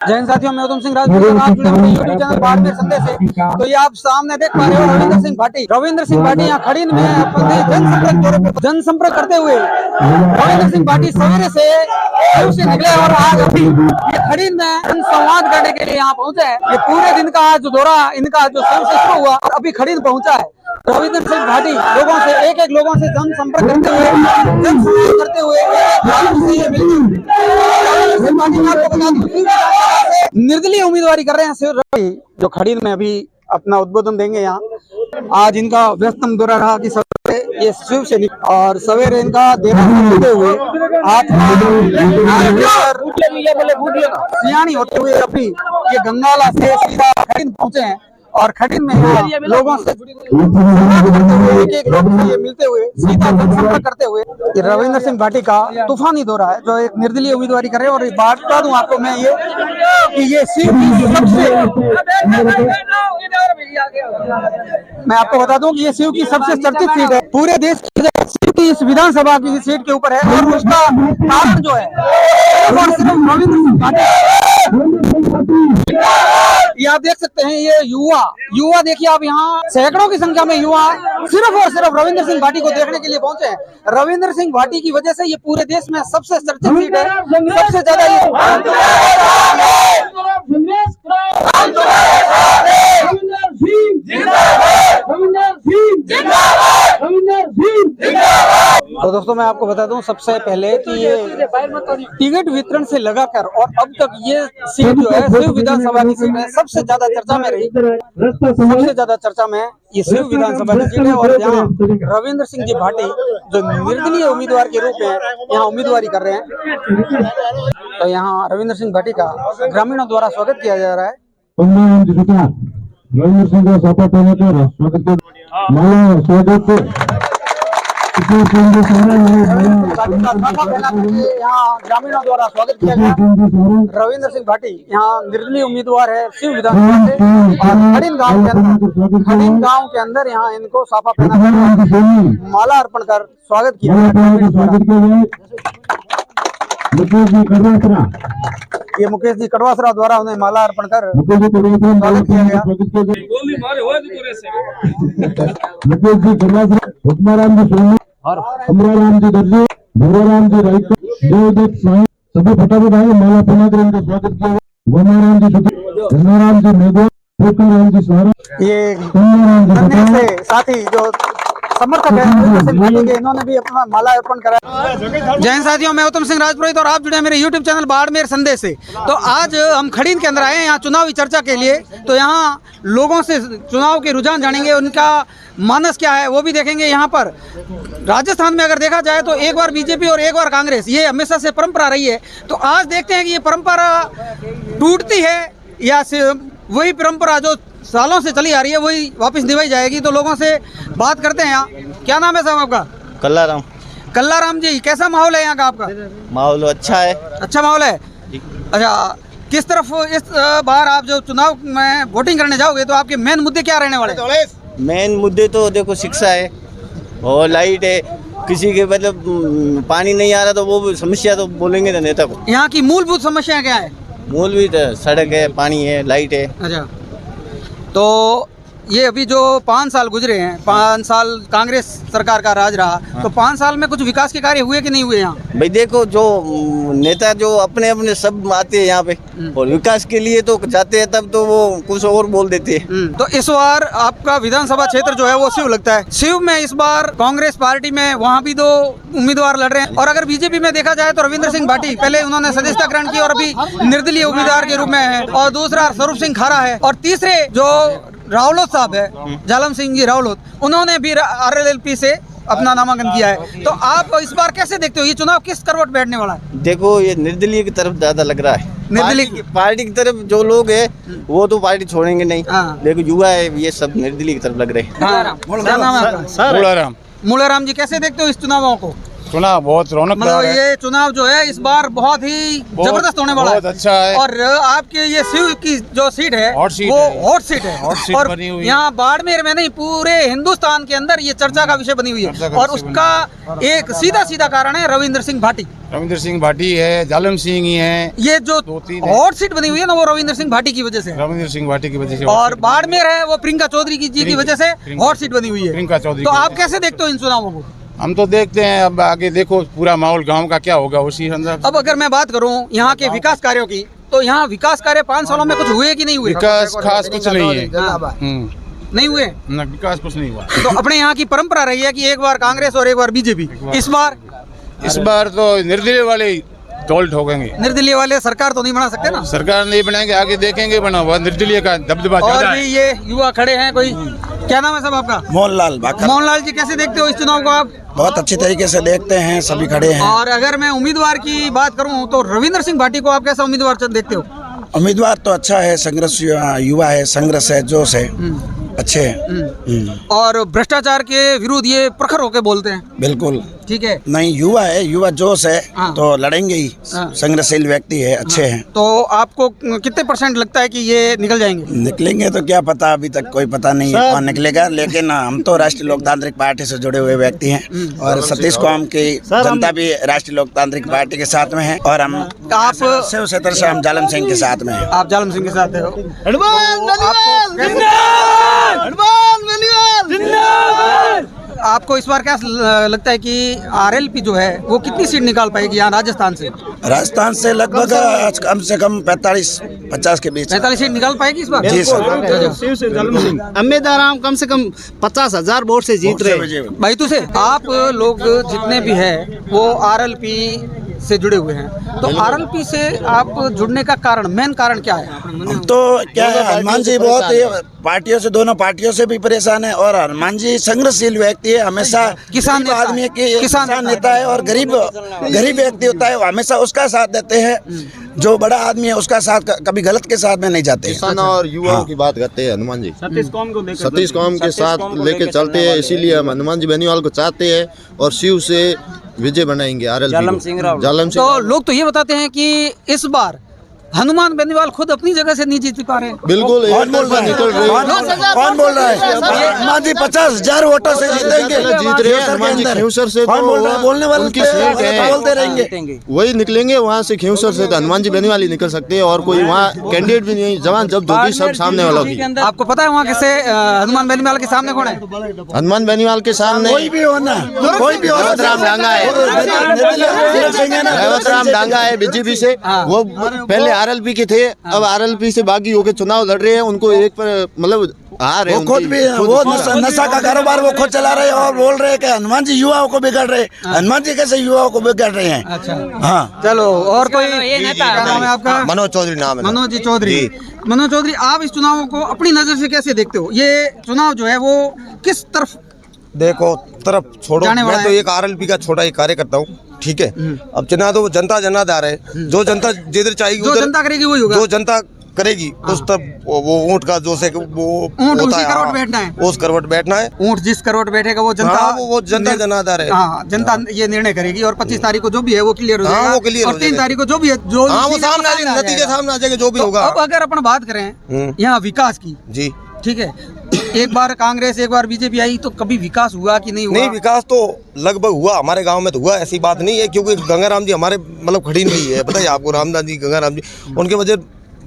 जय हिंद साथियों, मैं उत्तम सिंह राजपूत आप जुड़े हुए यूट्यूब चैनल बाड़मेर संदेश से। तो ये आप सामने देख पा रहे हो रविंद्र सिंह भाटी यहाँ खड़ीन में अपने जनसंपर्क करते हुए रविंद्र सिंह भाटी सवेरे से निकले और आज अभी ये खड़ीन में जनसंवाद करने के लिए यहाँ पहुंचे हैं। ये पूरे दिन का जो दौरा इनका जो शुरू से शुरू हुआ और अभी खड़ीन पहुंचा है। रविंद्र सिंह भाटी लोगों से जनसंपर्क करते हुए जनसंवाद करते हुए निर्दलीय उम्मीदवारी कर रहे हैं जो खड़ीन में अभी अपना उद्बोधन देंगे। यहाँ आज इनका व्यस्तम दौरा रहा कि सवेरे ये शिव से और सवेरे इनका देरा होते हुए सियानी होते हुए अभी ये गंगाला से सीधा खड़ीन पहुंचे हैं और खड़ीन में लोगों से एक लोगों से मिलते हुए सीधा संपर्क करते हुए ये रविंद्र सिंह भाटी का तूफानी दौरा है जो एक निर्दलीय उम्मीदवारी कर रहे हैं। और ये बात बता दूं आपको मैं ये कि ये मैं आपको बता दूं कि ये शिव की सबसे चर्चित सीट है पूरे देश की। शिव की इस विधानसभा की सीट के ऊपर है और उसका कारण जो है रविंद्र सिंह भाटी। ये आप देख सकते हैं ये युवा देखिए आप यहाँ सैकड़ों की संख्या में युवा सिर्फ और सिर्फ रविंद्र सिंह भाटी को देखने के लिए पहुंचे हैं। रविंद्र सिंह भाटी की वजह से ये पूरे देश में सबसे चर्चित सीट है। सबसे ज्यादा तो दोस्तों मैं आपको बता दूं सबसे पहले कि ये टिकट वितरण से लगाकर और अब तक ये सीट जो है शिव विधानसभा की सीट है सबसे ज्यादा चर्चा में रही। सबसे ज्यादा चर्चा में ये शिव विधानसभा की सीट है और यहाँ रविंद्र सिंह जी भाटी जो निर्दलीय उम्मीदवार के रूप में यहाँ उम्मीदवारी कर रहे हैं। तो यहाँ रविंद्र सिंह भाटी का ग्रामीणों द्वारा स्वागत किया जा रहा है। रविंद्र सिंह का स्वागत यहाँ ग्रामीणों द्वारा स्वागत किया गया। रविंद्र सिंह भाटी यहाँ निर्दलीय उम्मीदवार है शिव विधानसभा से और खड़ीन गांव के अंदर यहाँ इनको साफा पहना माला अर्पण कर स्वागत किया। ये मुकेश जी कड़वासरा द्वारा उन्हें माला अर्पण कर स्वागत किया गया। अमराराम जी दर्जी, भूराराम जी राइट, देवदत्त साईं सभी फटाफट आए माला पहना कर इनका स्वागत किया। गोमाराम जी धनाराम जी मेघो, राम जी सारा ये साथी जो समर्थक है इन्होंने भी अपना माला अर्पण करा। जय हिंद साथियों, मैं उत्तम सिंह राजपूत और आप जुड़े हैं मेरे यूट्यूब चैनल बाड़मेर संदेश से। तो आज हम खड़ीन के अंदर आए हैं यहाँ चुनावी चर्चा के लिए। तो यहाँ लोगों से चुनाव के रुझान जानेंगे, उनका मानस क्या है वो भी देखेंगे। यहाँ पर राजस्थान में अगर देखा जाए तो एक बार बीजेपी और एक बार कांग्रेस, ये हमेशा से परंपरा रही है। तो आज देखते हैं कि ये परंपरा टूटती है या वही परंपरा जो सालों से चली आ रही है वही वापस निभाई जाएगी। तो लोगों से बात करते हैं। यहाँ क्या नाम है साहब आपका? कल्लाराम जी, कैसा माहौल है यहाँ का? आपका माहौल अच्छा है। अच्छा माहौल है। अच्छा, किस तरफ इस बार आप जो चुनाव में वोटिंग करने जाओगे तो आपके मेन मुद्दे क्या रहने वाले? मेन मुद्दे तो देखो शिक्षा है और लाइट है। किसी के मतलब पानी नहीं आ रहा तो वो समस्या तो बोलेंगे ना नेता को। यहाँ की मूलभूत समस्या क्या है? मूलभूत सड़क है, पानी है, लाइट है। अच्छा, तो ये अभी जो 5 साल गुजरे हैं, 5 साल कांग्रेस सरकार का राज रहा, तो 5 साल में कुछ विकास के कार्य हुए कि नहीं हुए यहाँ? भाई देखो जो नेता जो अपने अपने सब आते हैं यहाँ पे और विकास के लिए तो जाते हैं तब तो वो कुछ और बोल देते हैं। तो इस बार आपका विधानसभा क्षेत्र जो है वो शिव लगता है। शिव में इस बार कांग्रेस पार्टी में वहाँ भी 2 उम्मीदवार लड़ रहे हैं और अगर बीजेपी में देखा जाए तो रविंद्र सिंह भाटी पहले उन्होंने सदस्यता ग्रहण की और अभी निर्दलीय उम्मीदवार के रूप में है और दूसरा स्वरूप सिंह खारा है और तीसरे जो रावलोत साहब है, जालम सिंह जी रावलोत, उन्होंने भी RLLP से अपना नामांकन किया है। तो आप इस बार कैसे देखते हो ये चुनाव किस करवट बैठने वाला है? देखो ये निर्दलीय की तरफ ज्यादा लग रहा है। निर्दलीय पार्टी की तरफ जो लोग है वो तो पार्टी छोड़ेंगे नहीं, लेकिन युवा है ये सब निर्दलीय की तरफ लग रहे हैं। मूलाराम जी, कैसे देखते हो इस चुनावों को? चुनाव बहुत रौनकदार मतलब है। ये चुनाव जो है इस बार बहुत ही जबरदस्त होने वाला बहुत अच्छा है। और आपके ये शिव की जो सीट है हॉट सीट वो है। हॉट सीट है हॉट सीट और बनी हुई है। यहाँ बाड़मेर में नहीं पूरे हिंदुस्तान के अंदर ये चर्चा का विषय बनी हुई चर्चा है का और विषय उसका एक सीधा सीधा कारण है रविंद्र सिंह भाटी। रविंद्र सिंह भाटी है, जालम सिंह ही है। ये जो 2-3 है। हॉट सीट बनी हुई है ना वो रविंद्र सिंह भाटी की वजह से है। रविंद्र सिंह भाटी की वजह से और बाड़मेर है वो प्रियंका चौधरी की वजह से प्रियंका हॉट सीट बनी हुई है। प्रियंका चौधरी तो की आप वजह कैसे देखते हो इन चुनावों को? हम तो देखते हैं, अब आगे देखो पूरा माहौल गांव का क्या होगा उसी अंदर। अब अगर मैं बात करूं यहाँ के विकास कार्यों की तो यहाँ विकास कार्य 5 सालों में कुछ हुए कि नहीं हुए? विकास खास कुछ नहीं है। हाँ, नहीं हुए। ना विकास कुछ नहीं हुआ। तो अपने यहाँ की परंपरा रही है कि एक बार कांग्रेस और एक बार बीजेपी। इस बार तो निर्दलीय वाले टोल ठोकेंगे। निर्दलीय वाले सरकार तो नहीं बना सकते ना। सरकार नहीं बनाएंगे, आगे देखेंगे बना हुआ। निर्दलीय का दबदबा और ज्यादा भी है। ये युवा खड़े हैं, कोई क्या नाम है सब आपका? मोहनलाल भाकर। मोहनलाल जी, कैसे देखते हो इस चुनाव को आप? बहुत अच्छी तरीके से देखते हैं, सभी खड़े हैं। और अगर मैं उम्मीदवार की बात करूं तो रविंद्र सिंह भाटी को आप कैसा उम्मीदवार देखते हो? उम्मीदवार तो अच्छा है, संघर्ष युवा है, संघर्ष है, जोश है, अच्छे हैं। और भ्रष्टाचार के विरुद्ध ये प्रखर होके बोलते हैं। बिल्कुल ठीक है। नहीं, युवा है, युवा जोश है, हाँ। तो लड़ेंगे ही। हाँ। संघर्षशील व्यक्ति है, अच्छे हैं। तो आपको कितने % लगता है कि ये निकल जाएंगे? निकलेंगे तो क्या पता, अभी तक कोई पता नहीं है कौन निकलेगा, लेकिन हम तो राष्ट्रीय लोकतांत्रिक पार्टी से जुड़े हुए व्यक्ति हैं और सतीश कौम की जनता भी राष्ट्रीय लोकतांत्रिक पार्टी के साथ में है और हम आप शिव क्षेत्र से हम जालम सिंह के साथ में हैं। आप जालम सिंह के साथ हो। आपको इस बार क्या लगता है कि आरएलपी जो है वो कितनी सीट निकाल पाएगी यहाँ राजस्थान से? राजस्थान से लगभग कम से कम 45-50 के बीच। 45 सीट निकाल पाएगी इस बार? जी सर। अम्बेदाराम कम से कम 50,000 वोट से जीत रहे। भाई तुझे आप लोग जितने भी हैं वो आरएलपी से जुड़े हुए हैं, तो आरएलपी से आप जुड़ने का कारण, मेन कारण क्या है? तो क्या है, हनुमान जी बहुत ही पार्टियों से, दोनों पार्टियों से भी परेशान है और हनुमान जी संघर्षशील व्यक्ति है, हमेशा किसान नेता आदमी की है। किसान नेता है और गरीब व्यक्ति होता है, वो हमेशा उसका साथ देते हैं। जो बड़ा आदमी है उसका साथ, कभी गलत के साथ में नहीं जाते। किसान और युवाओं की बात करते हैं हनुमान जी। सतीश कौम के साथ लेके चलते हैं, इसीलिए हम हनुमान जी बेनीवाल को चाहते हैं और शिव से विजय बनाएंगे आरएलपी। जालम सिंह तो लोग तो ये बताते हैं कि इस बार हनुमान बेनीवाल खुद अपनी जगह से नहीं जीत पा रहे हैं। बिल्कुल कौन बोल रहा है? कौन बोल रहा है? हनुमान जी 50,000 वोटों से जीतेंगे। जीत रहे हैं हनुमान जी खिंवसर से। कौन बोल रहा है? बोलने वाले उनकी सीट है, बोलते रहेंगे। वही निकलेंगे वहाँ से खिंवसर से, तो हनुमान जी बेनीवाल ही निकल सकते हैं और कोई वहाँ कैंडिडेट भी नहीं। जवान जब धोती सब सामने वालों की। आपको पता है वहाँ किससे हनुमान बेनीवाल के सामने कौन है? हनुमान बेनीवाल के सामने कोई भी होना, कोई भी हो। रेवत राम डांगा है, रेवत राम डांगा है बीजेपी से। वो पहले आरएलपी के थे, अब आरएलपी से बागी होकर चुनाव लड़ रहे हैं। उनको एक पर मतलब हार है वो खुद भी वो नशा का कारोबार वो खुद चला रहे हैं और बोल रहे हैं कि हनुमान जी युवाओं को बिगाड़ रहे हैं। हनुमान जी कैसे युवाओं को बिगाड़ रहे हैं? अच्छा, हाँ। चलो। और कोई क्या नाम है आपका? मनोज चौधरी नाम है। मनोज जी चौधरी। मनोज चौधरी, आप इस चुनाव को अपनी नजर से कैसे देखते हो? ये चुनाव जो है वो किस तरफ देखो तरफ छोड़ो, जाने वाला मैं तो है? एक आरएलपी का छोटा ही कार्यकर्ता हूँ, ठीक है। अब चुनाव तो वो जनता जनाधार है, जो जनता जिधर चाहेगी जो उधर जनता करेगी वही होगा। जो जनता करेगी उस तब वो ऊँट का जो से वो ऊँट होता उसी है, करवट हाँ, बैठना है। उस करवट बैठना है। ऊँट जिस करवट बैठेगा वो जनता, हाँ, वो जनता जनाधार है। हाँ, जनता ये निर्णय करेगी और 25 तारीख को जो भी है वो क्लियर हो हाँ, जाएगा। वो clear और हो 3 जाएगा। तारीख को जो भी है, जो हाँ, वो सीधे सामने आ सामने आ जाएगा, नतीजे जाएगा। सामने आ जाएगा जो भी होगा। अब अगर अपन बात करें यहाँ विकास की, जी ठीक है, एक बार कांग्रेस एक बार बीजेपी आई तो कभी विकास हुआ कि नहीं हुआ? नहीं, विकास तो लगभग हुआ हमारे गांव में, तो हुआ, ऐसी बात नहीं है। क्योंकि गंगाराम जी हमारे मतलब खड़ी नहीं है, बताइए आपको, रामदास जी, गंगाराम जी, उनके वजह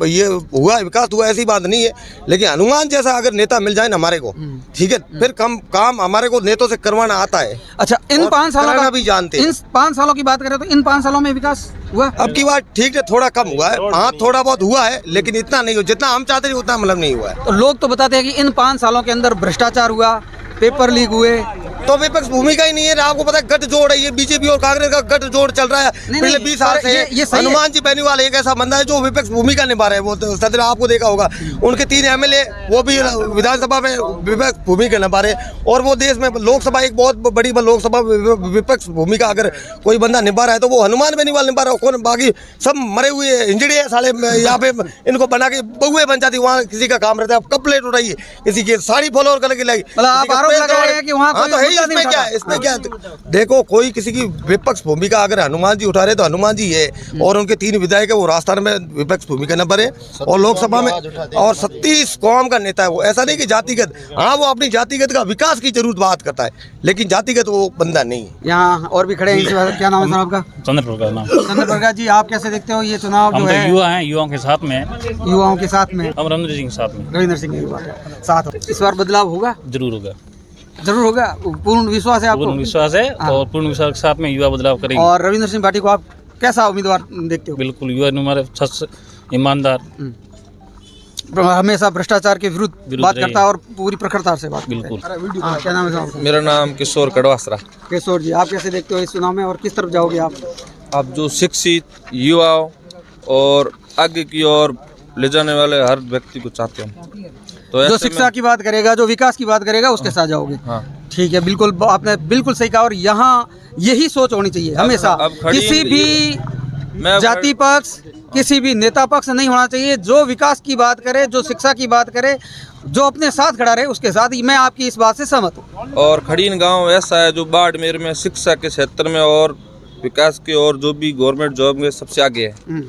ये हुआ, विकास हुआ, ऐसी बात नहीं है। लेकिन हनुमान जैसा अगर नेता मिल जाए ना हमारे को, ठीक है, फिर काम हमारे को नेतों से करवाना आता है। अच्छा, इन और 5 सालों कराना का भी जानते हैं। इन 5 सालों की बात करें तो इन 5 सालों में विकास हुआ? अब की बात ठीक है, थोड़ा कम हुआ है, हाँ थोड़ा बहुत हुआ है, लेकिन इतना नहीं हुआ जितना हम चाहते थे, उतना मतलब नहीं हुआ है। तो लोग तो बताते हैं कि इन 5 सालों के अंदर भ्रष्टाचार हुआ, पेपर लीक हुए। तो विपक्ष भूमिका ही नहीं है। आपको पता है गठजोड़ है, ये बीजेपी और कांग्रेस का गठजोड़ चल रहा है पिछले 20 साल से। ये सही है। हनुमान जी बेनीवाल एक ऐसा बंदा है जो विपक्ष भूमिका निभा रहे हैं। वो तो सदर आपको देखा होगा, उनके 3 एमएलए वो भी विधानसभा में विपक्ष भूमिका निभा रहे हैं। और वो देश में लोकसभा, एक बहुत बड़ी लोकसभा विपक्ष भूमिका अगर कोई बंदा निभा रहा है तो वो हनुमान बेनीवाल निभा रहा है। कौन? बाकी सब मरे हुए इंजड़ी है साले। यहाँ पे इनको बना के बहुए बन जाती, वहाँ किसी का काम रहता है। कब प्लेट उठाइए, किसी की साड़ी फॉलो करके लगी। मतलब आप आरोप लगा रहे हैं कि वहाँ कोई विकास नहीं इसमें क्या उठाता। है, इसमें क्या है? देखो, कोई किसी की विपक्ष भूमिका अगर हनुमान जी उठा रहे तो हनुमान जी है, और उनके 3 विधायक है, वो राजस्थान में विपक्ष भूमिका नंबर है और लोकसभा में, और 36 कौम का नेता है वो। ऐसा नहीं कि जातिगत, हाँ वो अपनी जातिगत का विकास की जरूर बात करता है, लेकिन जातिगत वो बंदा नहीं है। यहाँ और भी खड़े हैं, इसी बात- क्या नाम है सर आपका? चंद्रपुर नाम। चंद्रप्रकाश जी, आप कैसे देखते हो ये चुनाव हम जो तो है? युवा हैं, युवाओं के साथ में हैं। युवाओं के साथ में, हम रविंद्र सिंह के साथ में। रविंद्र सिंह के युवा के साथ, इस बार बदलाव होगा? जरूर होगा, जरूर होगा, पूर्ण विश्वास है आपको? पूर्ण विश्वास है, हाँ। और पूर्ण विश्वास के साथ में युवा बदलाव करेंगे। और रविंद्र सिंह भाटी को आप कैसा उम्मीदवार देखते हो? बिल्कुल, युवा हमारे सच ईमानदार, हमेशा भ्रष्टाचार के विरुद्ध बात रही करता है और पूरी प्रखरता से बात बिल्कुल। करता है। हाँ, क्या नाम है साहब? मेरा नाम किशोर कड़वासरा। केशोर जी, आप कैसे देखते हो इस चुनाव में और किस तरफ जाओगे आप? आप जो शिक्षित युवाओं और आगे की ओर ले जाने वाले हर व्यक्ति को चाहते हैं, तो जो ऐसे शिक्षा की बात करेगा, जो विकास की बात करेगा, उसके साथ जाओगे। हाँ। ठीक है, बिल्कुल, आपने बिल्कुल सही कहा। और यहाँ यही सोच होनी चाहिए हमेशा, अब खड़ी किसी भी मैं जाति पक्ष, किसी भी नेता पक्ष नहीं होना चाहिए। जो विकास की बात करे, जो शिक्षा की बात करे, जो अपने साथ खड़ा रहे, उसके साथ ही। मैं आपकी इस बात से सहमत हूँ। और खड़ीन गांव ऐसा है जो बाड़मेर में शिक्षा के क्षेत्र में और विकास के और जो भी गवर्नमेंट जॉब में सबसे आगे है।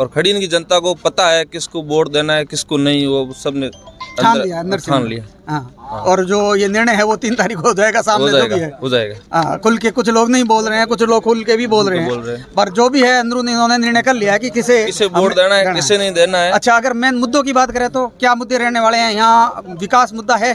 और खड़ीन की जनता को पता है किसको वोट देना है, किसको नहीं, वो सबने ठान लिया, अंदर से ठान लिया। हाँ। और जो ये निर्णय है वो 3 तारीख को हो जाएगा, सामने जो भी है हो जाएगा। हाँ, खुल के कुछ लोग नहीं बोल रहे हैं, कुछ लोग खुल के भी बोल रहे हैं, पर जो भी है अंदरूनी इन्होंने निर्णय कर लिया है कि किसे वोट देना है, किसे नहीं देना है। अच्छा, अगर मेन मुद्दों की बात करें तो क्या मुद्दे रहने वाले हैं यहाँ? विकास मुद्दा है,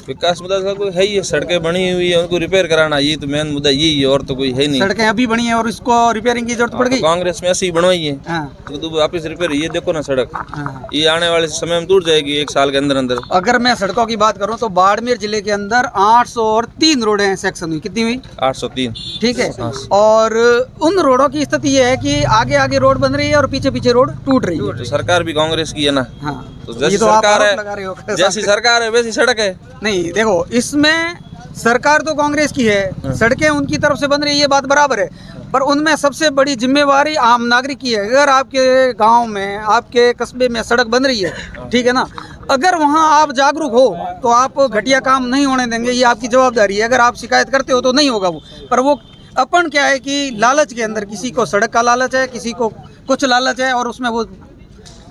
विकास मुद्दा का कोई है ही है, सड़कें बनी हुई है, उनको रिपेयर कराना, ये तो मेन मुद्दा यही है, और तो कोई है नहीं। सड़कें अभी बनी है और इसको रिपेयरिंग की जरूरत पड़ गई। कांग्रेस में ऐसी ही बनवाई है, हाँ। तो वापस रिपेयर, ये देखो ना सड़क, हाँ। ये आने वाले समय में टूट जाएगी 1 साल के अंदर अंदर। अगर मैं सड़कों की बात करूं तो बाड़मेर जिले के अंदर 803 रोडें हैं सेक्शन हुई। कितनी हुई? 803। ठीक है। और उन रोडों की स्थिति ये है कि आगे आगे रोड बन रही है और पीछे पीछे रोड टूट रही है। तो सरकार भी कांग्रेस की है ना। हाँ, तो ये जैसी तो आप सरकार आरोप लगा रहे हो। है, जैसी सरकार है वैसी सड़क है। नहीं, देखो, इसमें सरकार तो कांग्रेस की है, सड़कें उनकी तरफ से बन रही है, ये बात बराबर है, पर उनमें सबसे बड़ी जिम्मेवारी आम नागरिक की है। अगर आपके गांव में, आपके कस्बे में सड़क बन रही है, ठीक है ना, अगर वहां आप जागरूक हो तो आप घटिया काम नहीं होने देंगे, ये आपकी जवाबदारी है। अगर आप शिकायत करते हो तो नहीं होगा वो। पर वो अपन क्या है कि लालच के अंदर, किसी को सड़क का लालच है, किसी को कुछ लालच है, और उसमें वो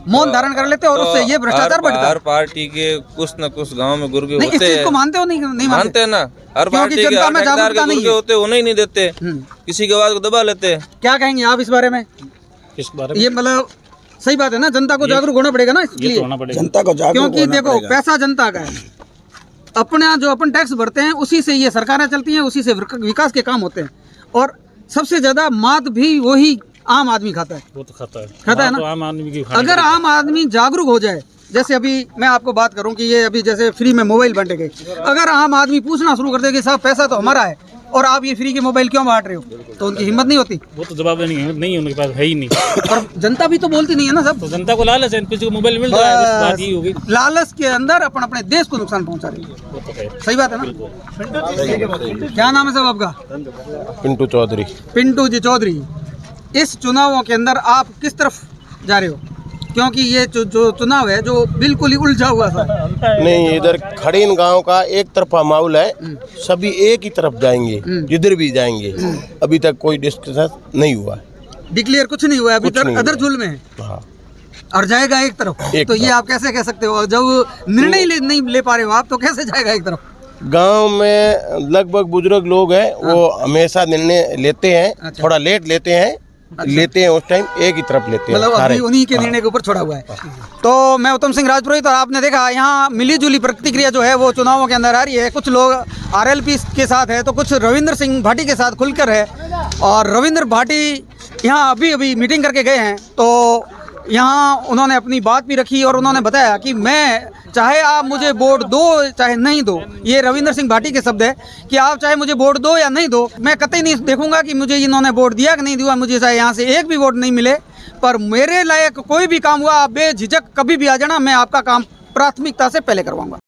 मौन धारण कर लेते हैं, और उससे ये भ्रष्टाचार बढ़ता है। हर पार्टी के कुछ न कुछ गांव में गुर्गे नहीं, इस होते चीज हैं। को मानते हो? नहीं मानते हैं ना। हर क्योंकि पार्टी के जनता हर में ठेकेदार जागरूकता के नहीं गुर्गे है। होते हैं, उन्हें ही नहीं देते, किसी की आवाज को दबा लेते हैं। क्या कहेंगे आप इस बारे में? इस बारे में ये मतलब सही बात है ना, जनता को जागरूक होना पड़ेगा ना ये इसलिए, तो होना पड़ेगा। जनता को जागरूक क्योंकि होना देखो पड़ेगा। पैसा जनता का है, अपना जो अपन टैक्स भरते हैं उसी से ये सरकारें चलती हैं, उसी से विकास के काम होते हैं, और सबसे ज्यादा मात भी वही आम आदमी खाता है। वो तो खाता है खाता है ना। तो आम आदमी की अगर आम आदमी जागरूक हो जाए, जैसे अभी मैं आपको बात करूं कि ये अभी जैसे फ्री में मोबाइल बांटे गए, अगर आम आदमी पूछना शुरू कर दे कि साहब पैसा तो हमारा है और आप ये फ्री के मोबाइल क्यों बांट रहे हो, तो उनकी हिम्मत नहीं होती। वो तो जवाब नहीं उनके पास है ही नहीं। पर जनता भी तो बोलती नहीं है ना सब। तो जनता को लालच है, किसी को मोबाइल मिल रहा है, बस बात ही होगी। लालच के अंदर अपन अपने देश को नुकसान पहुंचा रही है। वो तो है। सही बात है ना। क्या नाम है साहब आपका? पिंटू चौधरी। पिंटू जी चौधरी, इस चुनावों के अंदर आप किस तरफ जा रहे हो? क्योंकि ये जो चुनाव है जो बिल्कुल ही उलझा हुआ था। नहीं, इधर खड़ीन गांव का एक तरफा माहौल है, सभी एक ही तरफ जाएंगे, जिधर भी जाएंगे। अभी तक कोई डिस्कशन नहीं हुआ, डिक्लेयर कुछ नहीं हुआ है अभी कुछ तक, नहीं अदर हुआ। झूल में है हाँ। और जाएगा एक तरफ। एक तो ये तरफ। आप कैसे कह सकते हो? जब निर्णय नहीं ले पा रहे हो आप, तो कैसे जाएगा एक तरफ? गांव में लगभग बुजुर्ग लोग हैं, वो हमेशा निर्णय लेते हैं। अच्छा। थोड़ा लेट लेते हैं, लेते हैं उस टाइम एक ही तरफ लेते हैं मतलब सारे। अभी उन्हीं के निर्णय के ऊपर छोड़ा हुआ है। तो मैं उत्तम सिंह राजपुरोहित, और आपने देखा यहाँ मिली जुली प्रतिक्रिया जो है वो चुनावों के अंदर आ रही है। कुछ लोग आरएलपी के साथ है, तो कुछ रविंद्र सिंह भाटी के साथ खुलकर है। और रविंद्र भाटी यहाँ अभी मीटिंग करके गए हैं, तो यहाँ उन्होंने अपनी बात भी रखी और उन्होंने बताया कि मैं, चाहे आप मुझे वोट दो चाहे नहीं दो, ये रविंद्र सिंह भाटी के शब्द है कि आप चाहे मुझे वोट दो या नहीं दो, मैं कतई नहीं देखूंगा कि मुझे इन्होंने वोट दिया कि नहीं दिया, मुझे चाहे यहाँ से एक भी वोट नहीं मिले, पर मेरे लायक कोई भी काम हुआ आप बेझिझक कभी भी आ जाना, मैं आपका काम प्राथमिकता से पहले करवाऊंगा।